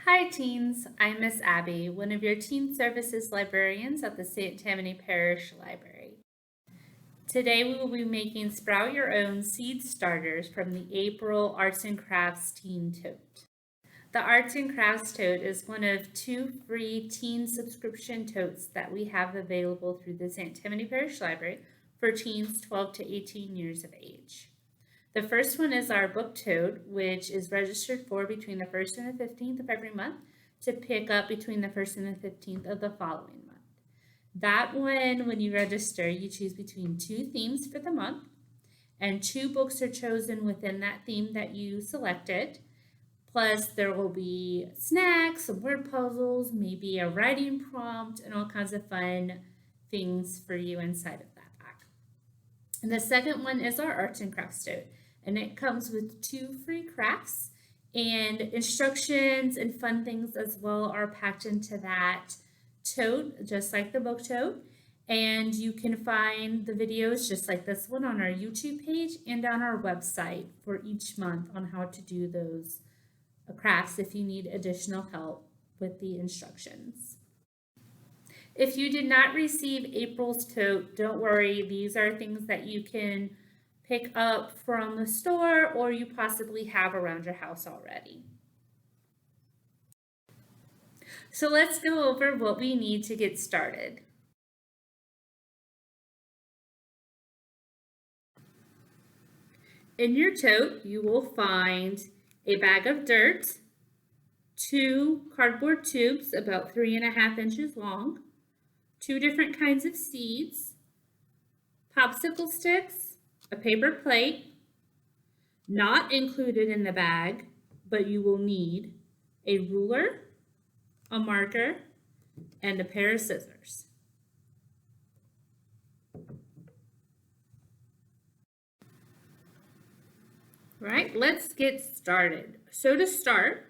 Hi teens, I'm Miss Abby, one of your teen services librarians at the St. Tammany Parish Library. Today we will be making Sprout Your Own seed starters from the April Arts and Crafts Teen Tote. The Arts and Crafts Tote is one of 2 free teen subscription totes that we have available through the St. Tammany Parish Library for teens 12 to 18 years of age. The first one is our book tote, which is registered for between the 1st and the 15th of every month to pick up between the 1st and the 15th of the following month. That one, when you register, you choose between 2 themes for the month, and 2 books are chosen within that theme that you selected. Plus, there will be snacks, some word puzzles, maybe a writing prompt, and all kinds of fun things for you inside of that bag. And the second one is our Arts and Crafts tote, and it comes with 2 free crafts, and instructions and fun things as well are packed into that tote, just like the book tote. And you can find the videos just like this one on our YouTube page and on our website for each month on how to do those crafts if you need additional help with the instructions. If you did not receive April's tote, don't worry. These are things that you can pick up from the store or you possibly have around your house already. So let's go over what we need to get started. In your tote, you will find a bag of dirt, 2 cardboard tubes about 3.5 inches long, 2 different kinds of seeds, popsicle sticks, a paper plate. Not included in the bag, but you will need a ruler, a marker, and a pair of scissors. All right, let's get started. So to start,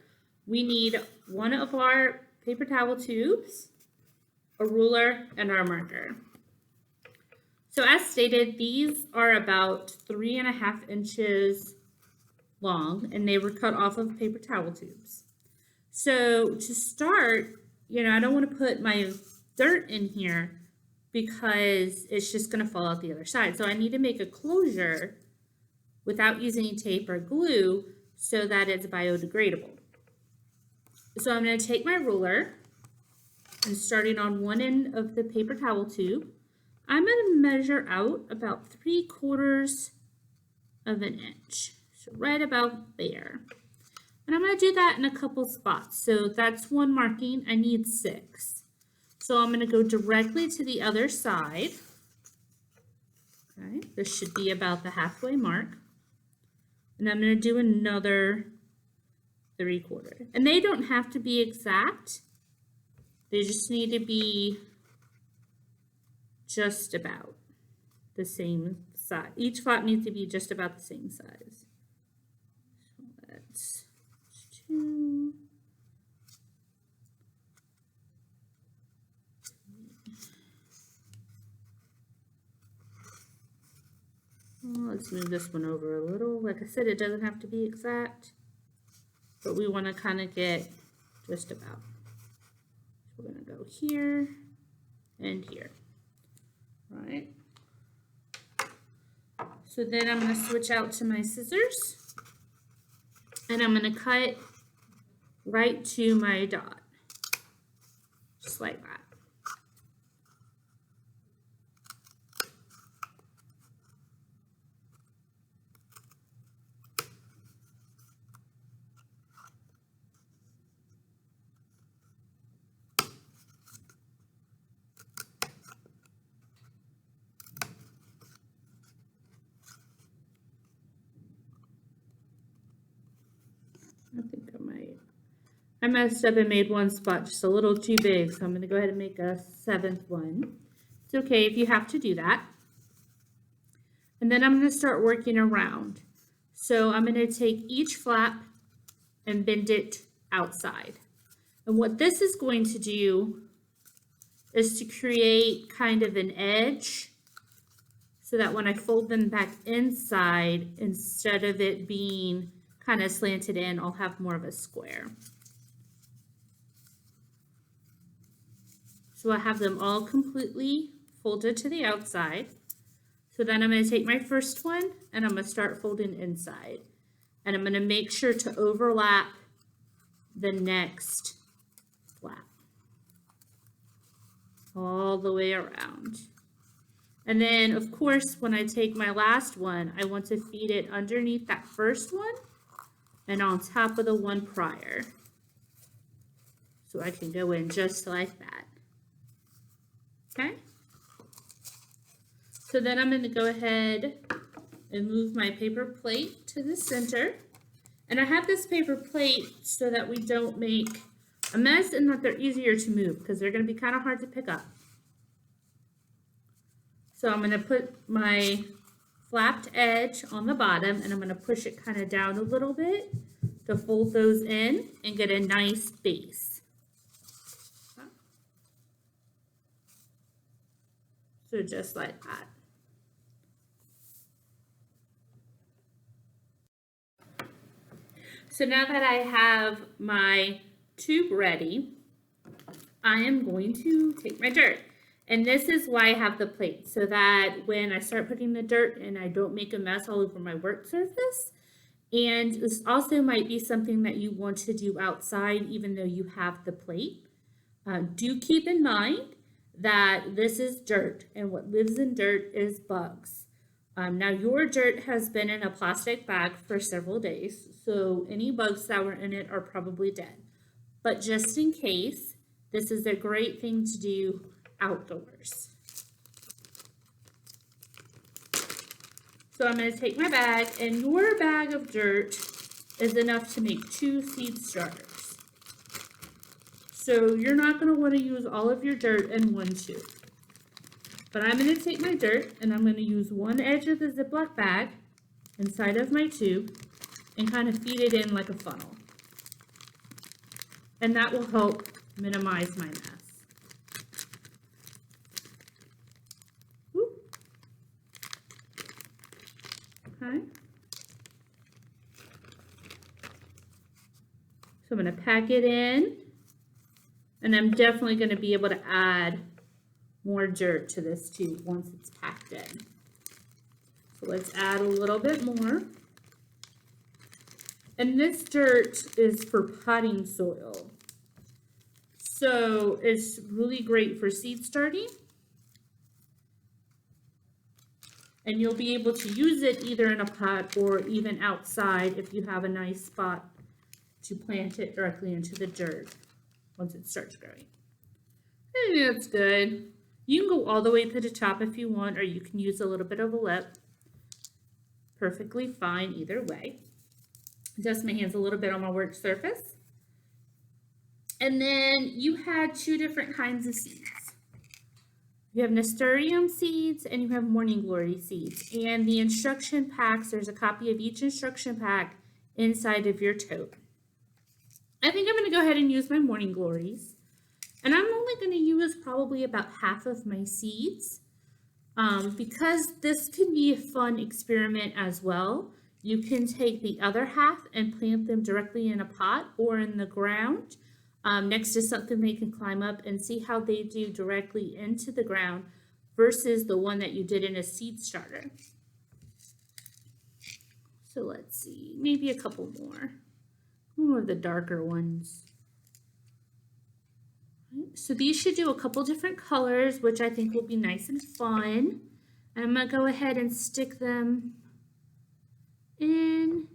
we need one of our paper towel tubes, a ruler, and our marker. So as stated, these are about 3.5 inches long, and they were cut off of paper towel tubes. So to start, I don't want to put my dirt in here because it's just going to fall out the other side. So I need to make a closure without using tape or glue so that it's biodegradable. So I'm going to take my ruler and starting on one end of the paper towel tube, I'm going to measure out about 3/4 of an inch. So right about there. And I'm going to do that in a couple spots. So that's one marking. I need 6. So I'm going to go directly to the other side. Okay, this should be about the halfway mark. And I'm going to do another 3/4. And they don't have to be exact. They just need to be just about the same size. Each flap needs to be just about the same size. So that's 2. Let's move this one over a little. Like I said, it doesn't have to be exact, but we want to kind of get just about. So we're going to go here and here. All right. So then I'm going to switch out to my scissors, and I'm going to cut right to my dot, just like that. I messed up and made one spot just a little too big, so I'm going to go ahead and make a 7th one. It's okay if you have to do that. And then I'm going to start working around. So I'm going to take each flap and bend it outside. And what this is going to do is to create kind of an edge so that when I fold them back inside, instead of it being kind of slanted in, I'll have more of a square. So I have them all completely folded to the outside. So then I'm going to take my first one and I'm going to start folding inside. And I'm going to make sure to overlap the next flap all the way around. And then, of course, when I take my last one, I want to feed it underneath that first one and on top of the one prior. So I can go in just like that. Okay? So then I'm going to go ahead and move my paper plate to the center. And I have this paper plate so that we don't make a mess and that they're easier to move because they're going to be kind of hard to pick up. So I'm going to put my flapped edge on the bottom and I'm going to push it kind of down a little bit to fold those in and get a nice base. So just like that. So now that I have my tube ready, I am going to take my dirt. And this is why I have the plate, so that when I start putting the dirt in, I don't make a mess all over my work surface. And this also might be something that you want to do outside, even though you have the plate. Do keep in mind that this is dirt, and what lives in dirt is bugs. Now your dirt has been in a plastic bag for several days, so any bugs that were in it are probably dead. But just in case, this is a great thing to do outdoors. So I'm going to take my bag, and your bag of dirt is enough to make 2 seed starters. So you're not going to want to use all of your dirt in one tube. But I'm going to take my dirt and I'm going to use one edge of the Ziploc bag inside of my tube and kind of feed it in like a funnel. And that will help minimize my mess. Whoop. Okay. So I'm going to pack it in, and I'm definitely going to be able to add more dirt to this tube once it's packed in. So let's add a little bit more. And this dirt is for potting soil. So it's really great for seed starting. And you'll be able to use it either in a pot or even outside if you have a nice spot to plant it directly into the dirt once it starts growing. And that's good. You can go all the way to the top if you want, or you can use a little bit of a lip. Perfectly fine either way. Dust my hands a little bit on my work surface. And then you had 2 different kinds of seeds. You have nasturtium seeds and you have morning glory seeds. And the instruction packs, there's a copy of each instruction pack inside of your tote. I think I'm going to go ahead and use my morning glories. And I'm only going to use probably about half of my seeds because this can be a fun experiment as well. You can take the other half and plant them directly in a pot or in the ground next to something they can climb up and see how they do directly into the ground versus the one that you did in a seed starter. So let's see, maybe a couple more of the darker ones. So these should do a couple different colors, which I think will be nice and fun. And I'm going to go ahead and stick them in.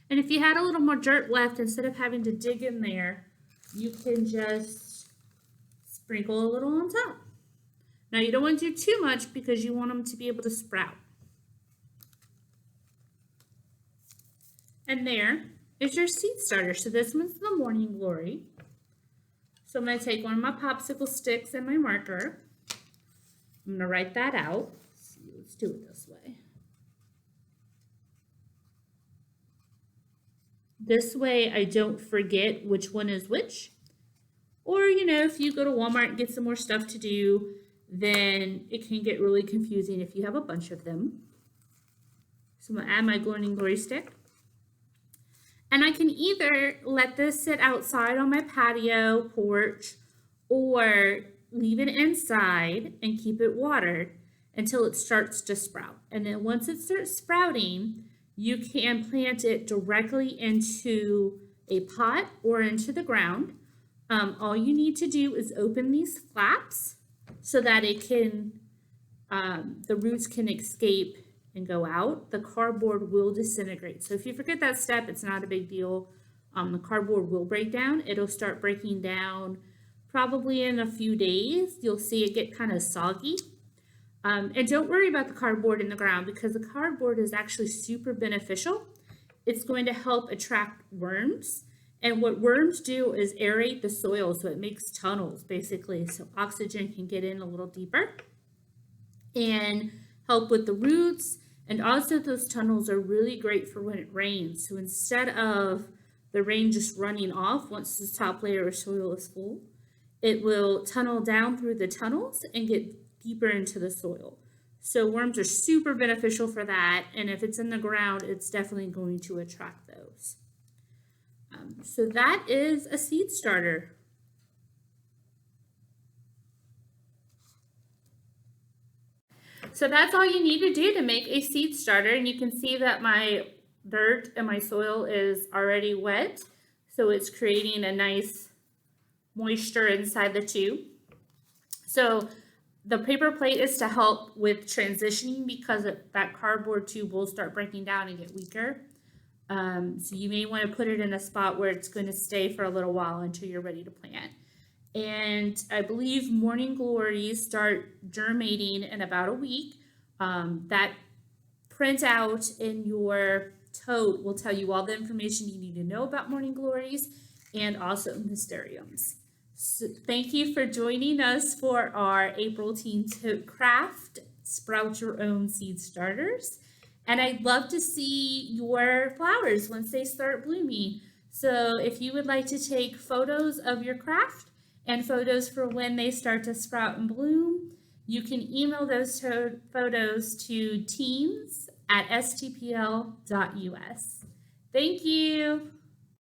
And if you had a little more dirt left, instead of having to dig in there, you can just sprinkle a little on top. Now you don't want to do too much because you want them to be able to sprout. And there is your seed starter. So this one's the morning glory. So I'm going to take one of my popsicle sticks and my marker. I'm going to write that out. Let's do it this way. This way I don't forget which one is which. Or, you know, if you go to Walmart and get some more stuff to do, then it can get really confusing if you have a bunch of them. So I'm going to add my morning glory stick. And I can either let this sit outside on my patio, porch, or leave it inside and keep it watered until it starts to sprout. And then once it starts sprouting, you can plant it directly into a pot or into the ground. All you need to do is open these flaps so that it can, the roots can escape and go out. The cardboard will disintegrate. So if you forget that step, it's not a big deal. The cardboard will break down. It'll start breaking down probably in a few days. You'll see it get kind of soggy. And don't worry about the cardboard in the ground because the cardboard is actually super beneficial. It's going to help attract worms. And what worms do is aerate the soil, so it makes tunnels basically, so oxygen can get in a little deeper and help with the roots. And also those tunnels are really great for when it rains. So instead of the rain just running off once the top layer of soil is full, it will tunnel down through the tunnels and get deeper into the soil. So worms are super beneficial for that. And if it's in the ground, it's definitely going to attract those. So that is a seed starter. So that's all you need to do to make a seed starter. And you can see that my dirt and my soil is already wet. So it's creating a nice moisture inside the tube. So the paper plate is to help with transitioning because that cardboard tube will start breaking down and get weaker. So you may want to put it in a spot where it's going to stay for a little while until you're ready to plant. And I believe morning glories start germinating in about a week. That printout in your tote will tell you all the information you need to know about morning glories and also mysteriums. So thank you for joining us for our April Teen Tote Craft Sprout Your Own Seed Starters. And I'd love to see your flowers once they start blooming. So if you would like to take photos of your craft and photos for when they start to sprout and bloom, you can email those photos to teens@stpl.us. Thank you.